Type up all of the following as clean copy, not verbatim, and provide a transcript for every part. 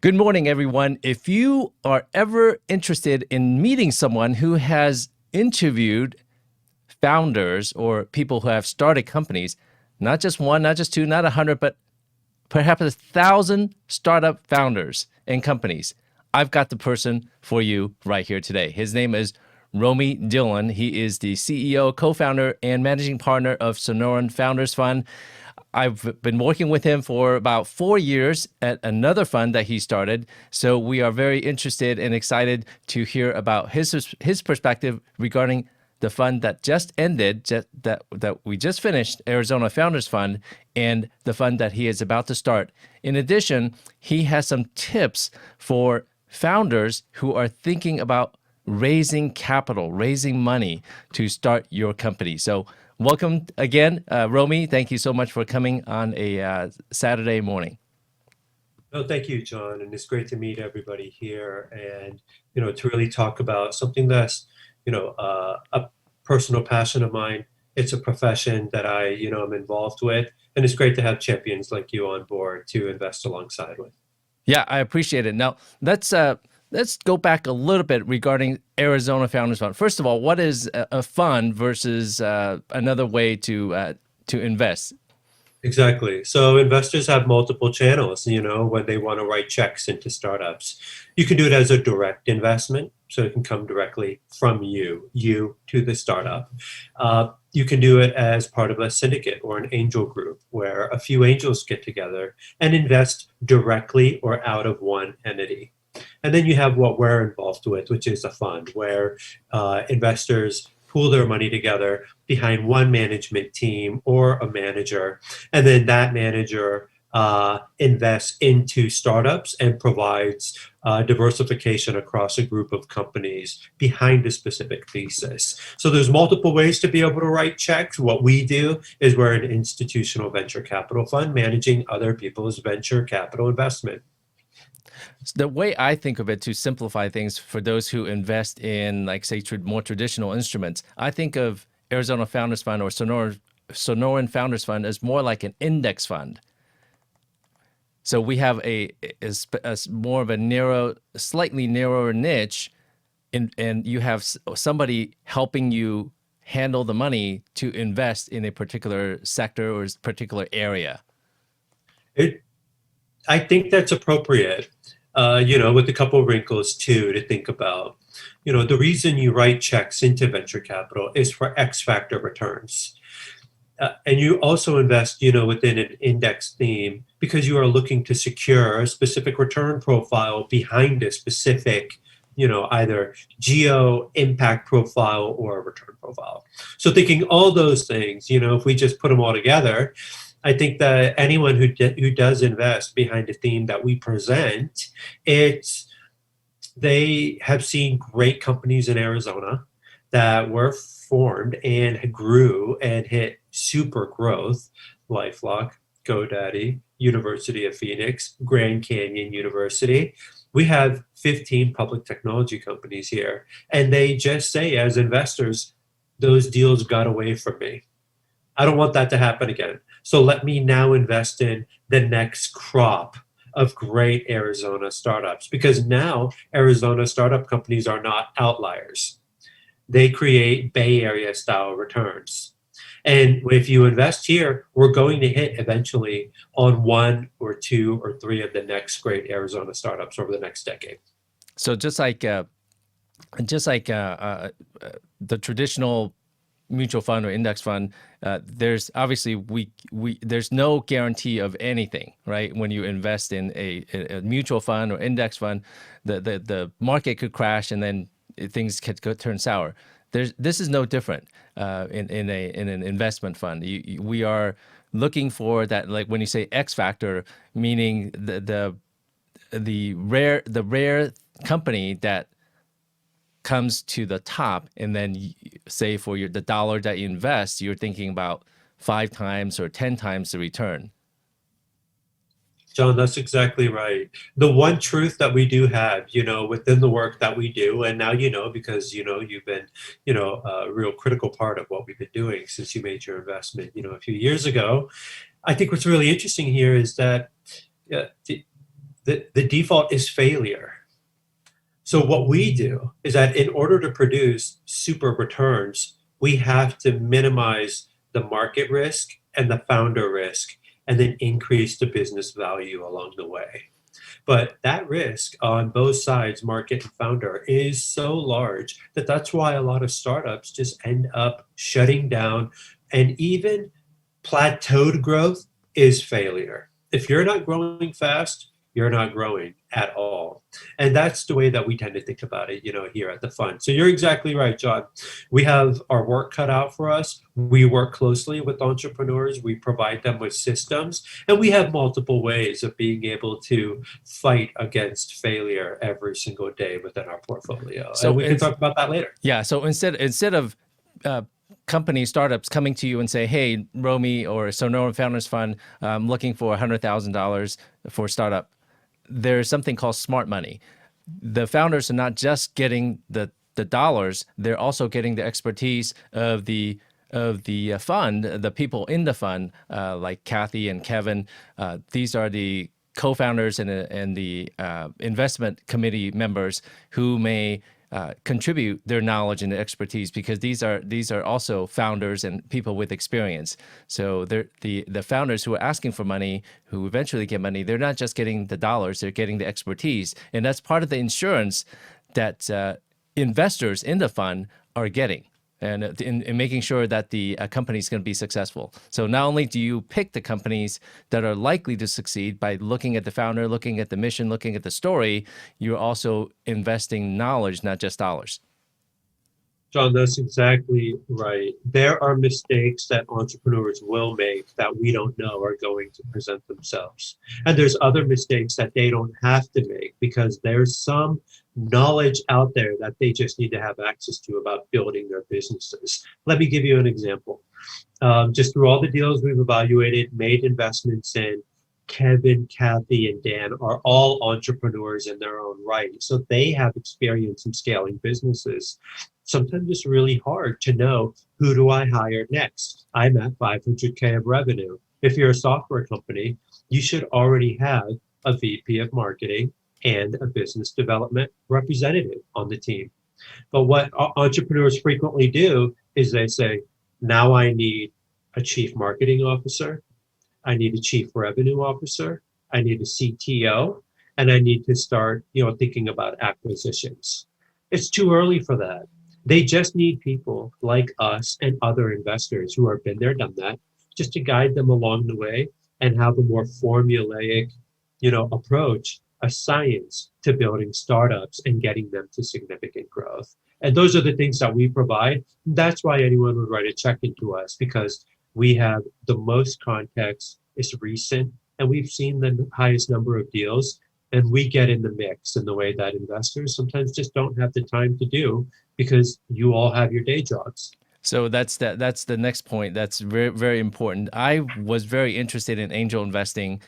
Good morning, everyone. If you are ever interested in meeting someone who has interviewed founders or people who have started companies, not just one, not just two, not 100, but perhaps 1,000 startup founders and companies, I've got the person for you right here today. His name is Romi Dhillon. He is the CEO, co-founder, and managing partner of Sonoran Founders Fund. I've been working with him for about 4 years at another fund that he started. So we are very interested and excited to hear about his perspective regarding the fund that just ended, that we just finished, Arizona Founders Fund, and the fund that he is about to start. In addition, he has some tips for founders who are thinking about raising capital, raising money to start your company. So welcome again, Romi. Thank you so much for coming on a Saturday morning. No, thank you, John. And it's great to meet everybody here and, to really talk about something that's, a personal passion of mine. It's a profession that I'm involved with. And it's great to have champions like you on board to invest alongside with. Yeah, I appreciate it. Now, let's go back a little bit regarding Arizona Founders Fund. First of all, what is a fund versus another way to invest? Exactly. So investors have multiple channels, when they want to write checks into startups. You can do it as a direct investment, so it can come directly from you to the startup. You can do it as part of a syndicate or an angel group where a few angels get together and invest directly or out of one entity. And then you have what we're involved with, which is a fund where investors pool their money together behind one management team or a manager. And then that manager invests into startups and provides diversification across a group of companies behind a specific thesis. So there's multiple ways to be able to write checks. What we do is we're an institutional venture capital fund managing other people's venture capital investment. The way I think of it, to simplify things for those who invest in, like, say, more traditional instruments, I think of Arizona Founders Fund or Sonoran Founders Fund as more like an index fund. So we have a more of a slightly narrower niche, and you have somebody helping you handle the money to invest in a particular sector or particular area. I think that's appropriate, with a couple of wrinkles too to think about. The reason you write checks into venture capital is for X factor returns. And you also invest, within an index theme because you are looking to secure a specific return profile behind a specific, either geo impact profile or a return profile. So thinking all those things, if we just put them all together, I think that anyone who does invest behind a theme that we present, they have seen great companies in Arizona that were formed and grew and hit super growth. LifeLock, GoDaddy, University of Phoenix, Grand Canyon University. We have 15 public technology companies here, and they just say, as investors, those deals got away from me. I don't want that to happen again. So let me now invest in the next crop of great Arizona startups, because now Arizona startup companies are not outliers. They create Bay Area style returns. And if you invest here, we're going to hit eventually on one or two or three of the next great Arizona startups over the next decade. So just like the traditional mutual fund or index fund, there's obviously there's no guarantee of anything, right? When you invest in a mutual fund or index fund, the market could crash and then things could turn sour. This is no different in an investment fund. We are looking for that, like when you say X factor, meaning the rare company that comes to the top, and then say for the dollar that you invest, you're thinking about 5 times or 10 times the return. John, that's exactly right. The one truth that we do have, within the work that we do, and now because you've been, a real critical part of what we've been doing since you made your investment, a few years ago. I think what's really interesting here is that the default is failure. So what we do is that in order to produce super returns, we have to minimize the market risk and the founder risk, and then increase the business value along the way. But that risk on both sides, market and founder, is so large that that's why a lot of startups just end up shutting down. And even plateaued growth is failure. If you're not growing fast, you're not growing at all. And that's the way that we tend to think about it, here at the fund. So you're exactly right, John. We have our work cut out for us. We work closely with entrepreneurs. We provide them with systems, and we have multiple ways of being able to fight against failure every single day within our portfolio. And So we can talk about that later. yeah, so instead of uh, company startups coming to you and say, "Hey, Romi or Sonoran Founders Fund, I'm looking for $100,000 for a startup," there's something called smart money. The founders are not just getting the dollars; they're also getting the expertise of the fund, the people in the fund, like Kathy and Kevin. These are the co-founders and the investment committee members who may contribute their knowledge and expertise, because these are also founders and people with experience. So they're the founders who are asking for money, who eventually get money. They're not just getting the dollars; they're getting the expertise, and that's part of the insurance that investors in the fund are getting, and in making sure that the company is going to be successful. So not only do you pick the companies that are likely to succeed by looking at the founder, looking at the mission, looking at the story, you're also investing knowledge, not just dollars. John, that's exactly right. There are mistakes that entrepreneurs will make that we don't know are going to present themselves. And there's other mistakes that they don't have to make because there's some knowledge out there that they just need to have access to about building their businesses. Let me give you an example. Just through all the deals we've evaluated, made investments in, Kevin, Kathy, and Dan are all entrepreneurs in their own right. So they have experience in scaling businesses. Sometimes it's really hard to know, who do I hire next? I'm at 500K of revenue. If you're a software company, you should already have a VP of marketing and a business development representative on the team. But what entrepreneurs frequently do is they say, now I need a chief marketing officer, I need a chief revenue officer, I need a CTO, and I need to start, thinking about acquisitions. It's too early for that. They just need people like us and other investors who have been there, done that, just to guide them along the way and have a more formulaic, approach, a science to building startups and getting them to significant growth. And those are the things that we provide. That's why anyone would write a check into us, because we have the most context, it's recent, and we've seen the highest number of deals, and we get in the mix in the way that investors sometimes just don't have the time to do, because you all have your day jobs. So that's the next point. That's very, very important. I was very interested in angel investing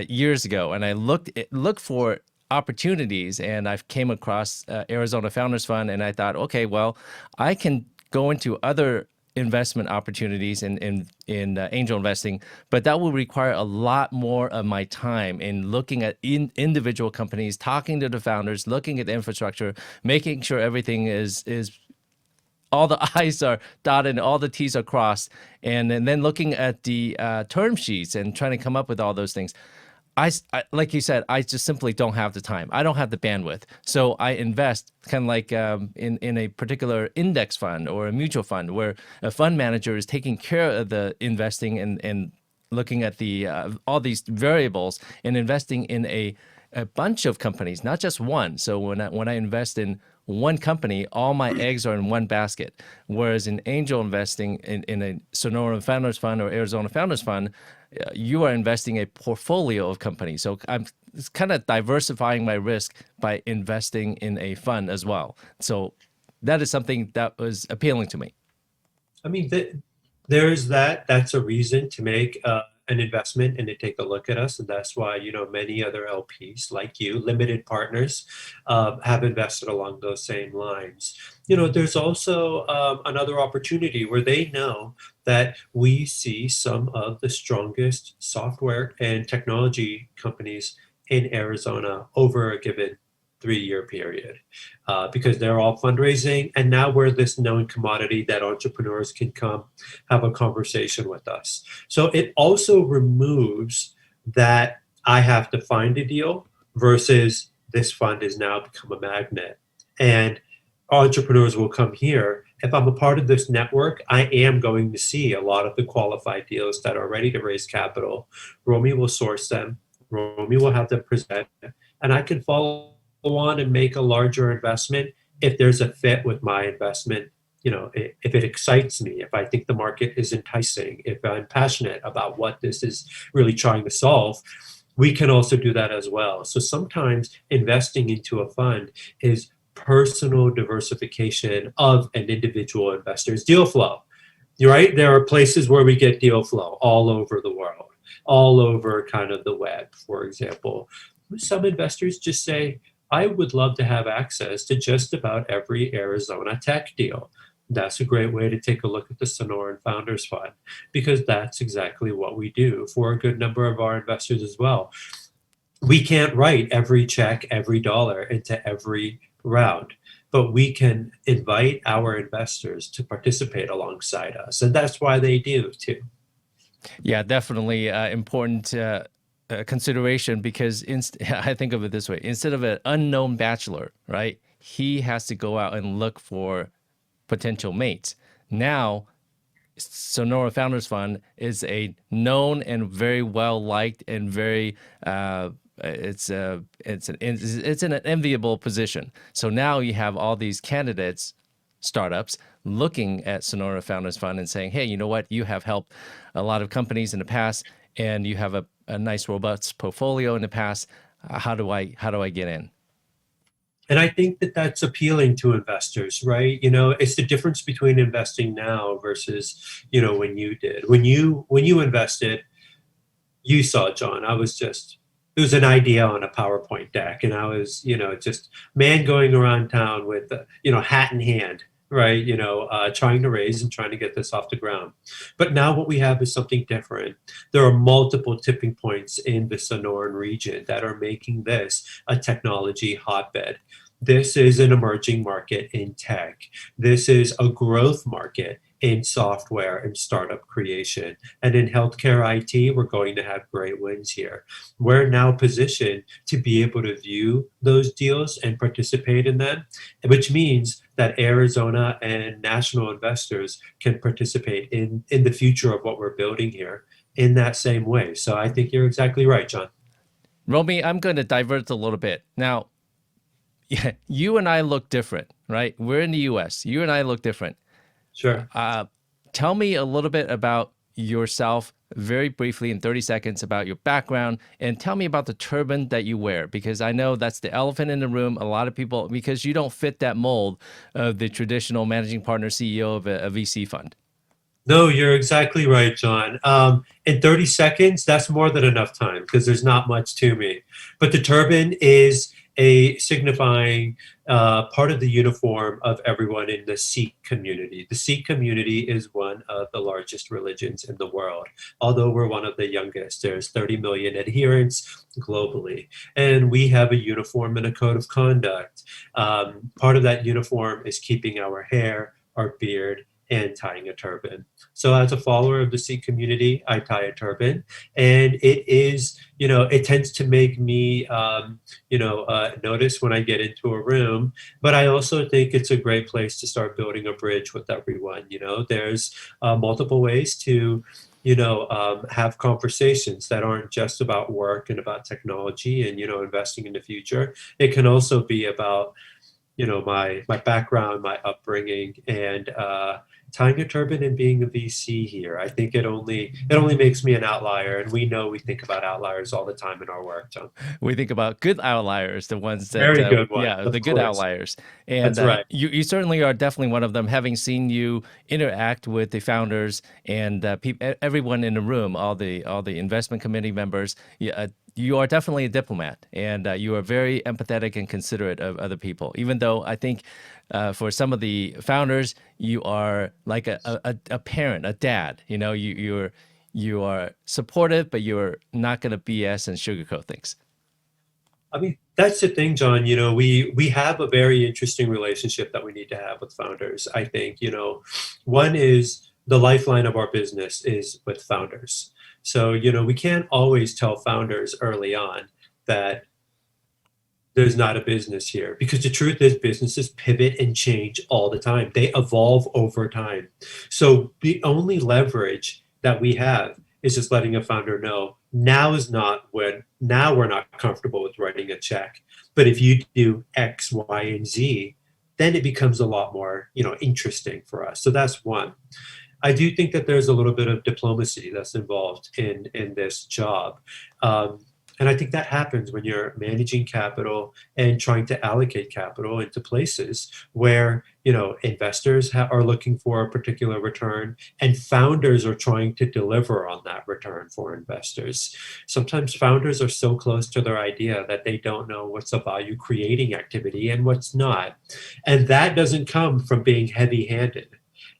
years ago, and I looked for opportunities, and I came across Arizona Founders Fund, and I thought, okay, well, I can go into other investment opportunities in angel investing, but that will require a lot more of my time in looking at individual companies, talking to the founders, looking at the infrastructure, making sure everything is all the I's are dotted and all the T's are crossed, and then looking at the term sheets and trying to come up with all those things. I, like you said, I just simply don't have the time. I don't have the bandwidth. So I invest kind of like in a particular index fund or a mutual fund, where a fund manager is taking care of the investing and looking at the all these variables and investing in a bunch of companies, not just one. So when I invest in one company, all my eggs are in one basket. Whereas in angel investing in a Sonoran Founders Fund or Arizona Founders Fund, you are investing a portfolio of companies. So I'm kind of diversifying my risk by investing in a fund as well. So that is something that was appealing to me. I mean, there's that. That's a reason to make an investment and to take a look at us. And that's why, many other LPs like you, limited partners, have invested along those same lines. There's also another opportunity where they know that we see some of the strongest software and technology companies in Arizona over a given 3-year period because they're all fundraising. And now we're this known commodity that entrepreneurs can come have a conversation with us. So it also removes that I have to find a deal versus this fund has now become a magnet. And entrepreneurs will come here. If I'm a part of this network, I am going to see a lot of the qualified deals that are ready to raise capital. Romi will source them. Romi will have them present, and I can follow on and make a larger investment if there's a fit with my investment. If it excites me, if I think the market is enticing, if I'm passionate about what this is really trying to solve, we can also do that as well. So sometimes investing into a fund is personal diversification of an individual investor's deal flow. Right? There are places where we get deal flow all over the world, all over kind of the web, for example. Some investors just say, I would love to have access to just about every Arizona tech deal. That's a great way to take a look at the Sonoran Founders Fund, because that's exactly what we do for a good number of our investors as well. We can't write every check, every dollar into every round, but we can invite our investors to participate alongside us. And that's why they do too. Yeah, definitely important consideration because I think of it this way. Instead of an unknown bachelor, right, he has to go out and look for potential mates. Now, Sonora Founders Fund is a known and very well liked and very it's in an enviable position. So now you have all these candidates, startups looking at Sonora Founders Fund and saying, hey, you know what? You have helped a lot of companies in the past, and you have a nice robust portfolio in the past. How do I get in? And I think that that's appealing to investors, right? It's the difference between investing now versus, when you did. When you invested, you saw, John, it was an idea on a PowerPoint deck. And I was, just man going around town with, hat in hand, right? Trying to raise and trying to get this off the ground. But now what we have is something different. There are multiple tipping points in the Sonoran region that are making this a technology hotbed. This is an emerging market in tech. This is a growth market in software and startup creation. And in healthcare IT, we're going to have great wins here. We're now positioned to be able to view those deals and participate in them, which means that Arizona and national investors can participate in the future of what we're building here in that same way. So I think you're exactly right, John. Romi, I'm going to divert a little bit. Now, yeah, you and I look different, right? We're in the US. You and I look different. Sure. Tell me a little bit about yourself, very briefly in 30 seconds, about your background, and tell me about the turban that you wear, because I know that's the elephant in the room. A lot of people, because you don't fit that mold of the traditional managing partner CEO of a VC fund. No, you're exactly right, John. In 30 seconds, that's more than enough time because there's not much to me. But the turban is a signifying part of the uniform of everyone in the Sikh community. The Sikh community is one of the largest religions in the world, although we're one of the youngest. There's 30 million adherents globally, and we have a uniform and a code of conduct. Part of that uniform is keeping our hair, our beard, and tying a turban. So as a follower of the Sikh community, I tie a turban, and it is, it tends to make me, notice when I get into a room, but I also think it's a great place to start building a bridge with everyone. There's multiple ways to, have conversations that aren't just about work and about technology and, investing in the future. It can also be about, my background, my upbringing, and tying a turban and being a VC here. I think it only makes me an outlier, and we think about outliers all the time in our work, John. We think about good outliers, the ones that, Very good one. yeah, Of the good course. outliers. And That's right. you certainly are definitely one of them, having seen you interact with the founders and everyone in the room, all the investment committee members. You are definitely a diplomat, and you are very empathetic and considerate of other people. Even though I think for some of the founders, you are like a parent, a dad. You are supportive, but you're not going to BS and sugarcoat things. I mean, that's the thing, John. We have a very interesting relationship that we need to have with founders. I think, one is the lifeline of our business is with founders. So, we can't always tell founders early on that there's not a business here because the truth is businesses pivot and change all the time. They evolve over time. So the only leverage that we have is just letting a founder know now we're not comfortable with writing a check. But if you do X, Y, and Z, then it becomes a lot more, interesting for us. So that's one. I do think that there's a little bit of diplomacy that's involved in this job. And I think that happens when you're managing capital and trying to allocate capital into places where, investors are looking for a particular return and founders are trying to deliver on that return for investors. Sometimes founders are so close to their idea that they don't know what's a value creating activity and what's not. And that doesn't come from being heavy handed,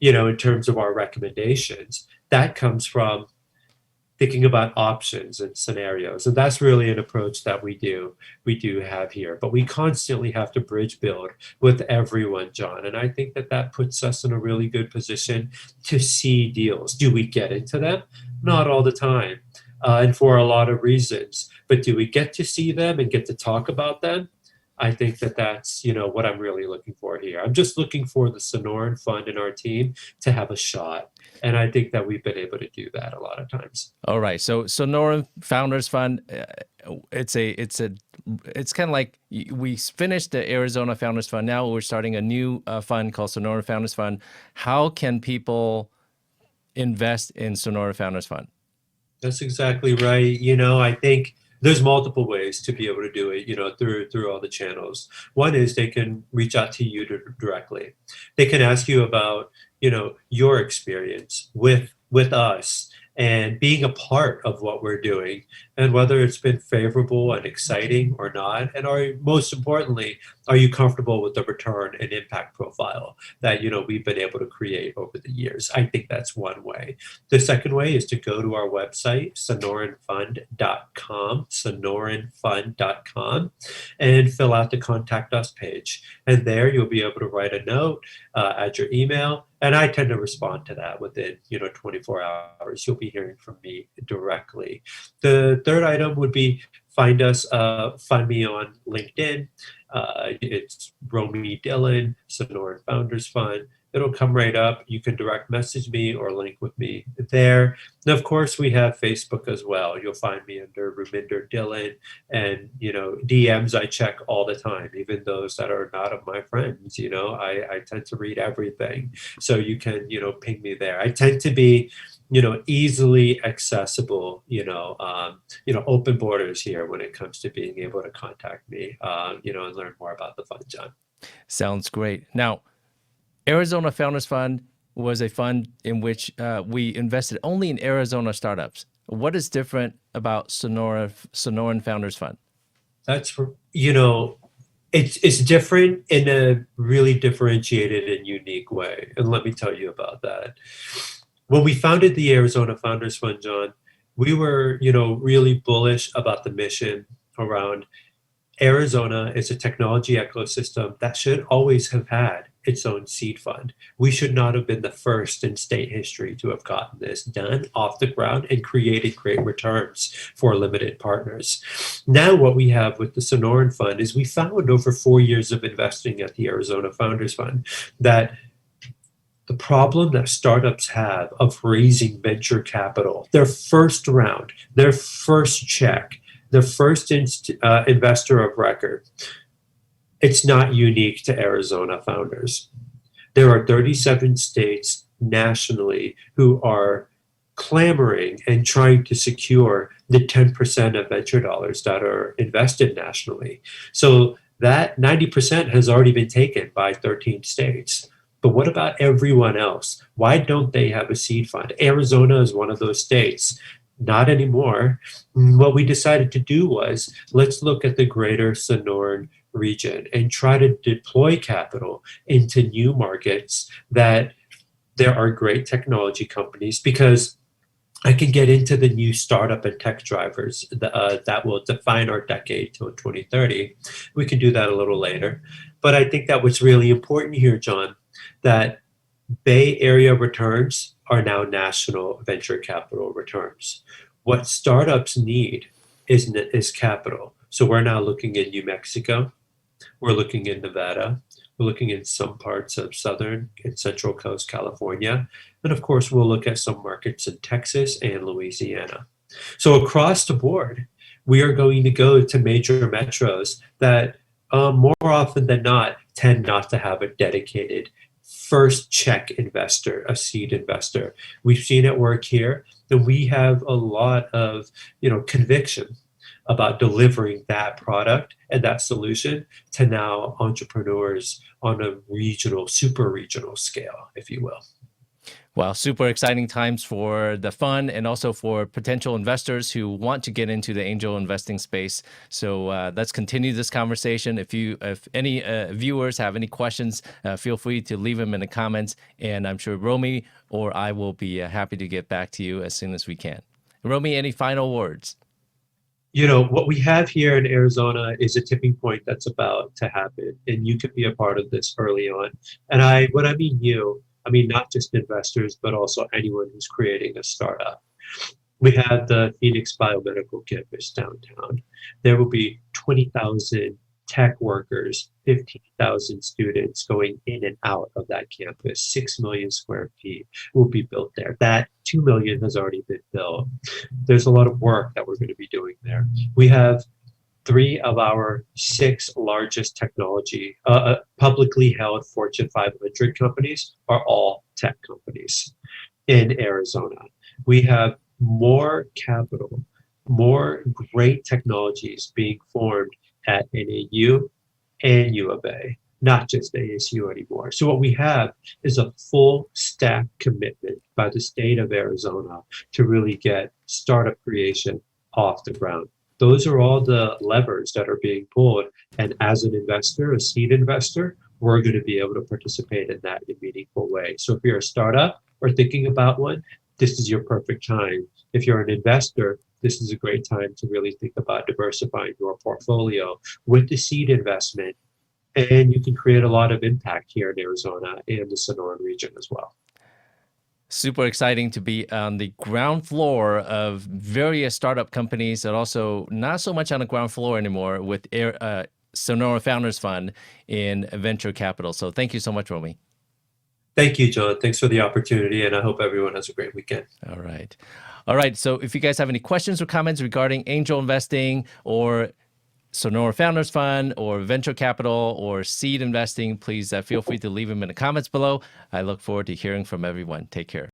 in terms of our recommendations. That comes from thinking about options and scenarios. And that's really an approach that we do have here. But we constantly have to bridge build with everyone, John. And I think that that puts us in a really good position to see deals. Do we get into them? Not all the time, and for a lot of reasons. But do we get to see them and get to talk about them? I think that that's what I'm really looking for here. I'm just looking for the Sonoran Fund and our team to have a shot, and I think that we've been able to do that a lot of times. All right. So Sonoran Founders Fund, it's kind of like we finished the Arizona Founders Fund. Now we're starting a new fund called Sonoran Founders Fund. How can people invest in Sonoran Founders Fund? That's exactly right. I think there's multiple ways to be able to do it, through all the channels. One is they can reach out to you directly. They can ask you about, your experience with us and being a part of what we're doing and whether it's been favorable and exciting or not. And most importantly, are you comfortable with the return and impact profile that, we've been able to create over the years? I think that's one way. The second way is to go to our website, sonoranfund.com, and fill out the contact us page. And there you'll be able to write a note, add your email, and I tend to respond to that within 24 hours. You'll be hearing from me directly. The third item would be find me on LinkedIn. It's Romi Dhillon, Sonoran Founders Fund. It'll come right up. You can direct message me or link with me there. And of course, we have Facebook as well. You'll find me under Raminder Dhillon, and DMs I check all the time, even those that are not of my friends. I tend to read everything, so you can ping me there. I tend to be easily accessible, open borders here when it comes to being able to contact me, and learn more about the fund, John. Sounds great. Now, Arizona Founders Fund was a fund in which we invested only in Arizona startups. What is different about Sonoran Founders Fund? That's, it's different in a really differentiated and unique way. And let me tell you about that. When we founded the Arizona Founders Fund, John, we were, really bullish about the mission around Arizona is a technology ecosystem that should always have had its own seed fund. We should not have been the first in state history to have gotten this done off the ground and created great returns for limited partners. Now what we have with the Sonoran Fund is we found over 4 years of investing at the Arizona Founders Fund that the problem that startups have of raising venture capital, their first round, their first check, the first investor of record, it's not unique to Arizona founders. There are 37 states nationally who are clamoring and trying to secure the 10% of venture dollars that are invested nationally. So that 90% has already been taken by 13 states. But what about everyone else? Why don't they have a seed fund? Arizona is one of those states. Not anymore. What we decided to do was let's look at the greater Sonoran region and try to deploy capital into new markets that there are great technology companies, because I can get into the new startup and tech drivers that will define our decade till 2030. We can do that a little later. But I think that what's really important here, John, that Bay Area returns are now national venture capital returns. What startups need is capital. So we're now looking in New Mexico, we're looking in Nevada, we're looking in some parts of Southern and Central Coast California, and of course, we'll look at some markets in Texas and Louisiana. So across the board, we are going to go to major metros that more often than not tend not to have a dedicated first check investor, a seed investor. We've seen it work here, and we have a lot of conviction about delivering that product and that solution to now entrepreneurs on a regional, super regional scale, if you will. Well, super exciting times for the fund and also for potential investors who want to get into the angel investing space. So let's continue this conversation. If any viewers have any questions, feel free to leave them in the comments. And I'm sure Romi or I will be happy to get back to you as soon as we can. Romi, any final words? What we have here in Arizona is a tipping point that's about to happen, and you could be a part of this early on. And when I mean you, I mean not just investors, but also anyone who's creating a startup. We have the Phoenix Biomedical Campus downtown. There will be 20,000 tech workers, 15,000 students going in and out of that campus. 6 million square feet will be built there. That 2 million has already been built. There's a lot of work that we're going to be doing there. We have 3 of our 6 largest technology, publicly held Fortune 500 companies are all tech companies in Arizona. We have more capital, more great technologies being formed at NAU and U of A, not just ASU anymore. So what we have is a full stack commitment by the state of Arizona to really get startup creation off the ground. Those are all the levers that are being pulled. And as an investor, a seed investor, we're going to be able to participate in that in a meaningful way. So if you're a startup or thinking about one, this is your perfect time. If you're an investor, this is a great time to really think about diversifying your portfolio with the seed investment. And you can create a lot of impact here in Arizona and the Sonoran region as well. Super exciting to be on the ground floor of various startup companies, and also not so much on the ground floor anymore with Sonora Founders Fund in venture capital. So thank you so much, Romi. Thank you, John. Thanks for the opportunity, and I hope everyone has a great weekend. All right. All right. So if you guys have any questions or comments regarding angel investing or Sonora Founders Fund or venture capital or seed investing, please feel free to leave them in the comments below. I look forward to hearing from everyone. Take care.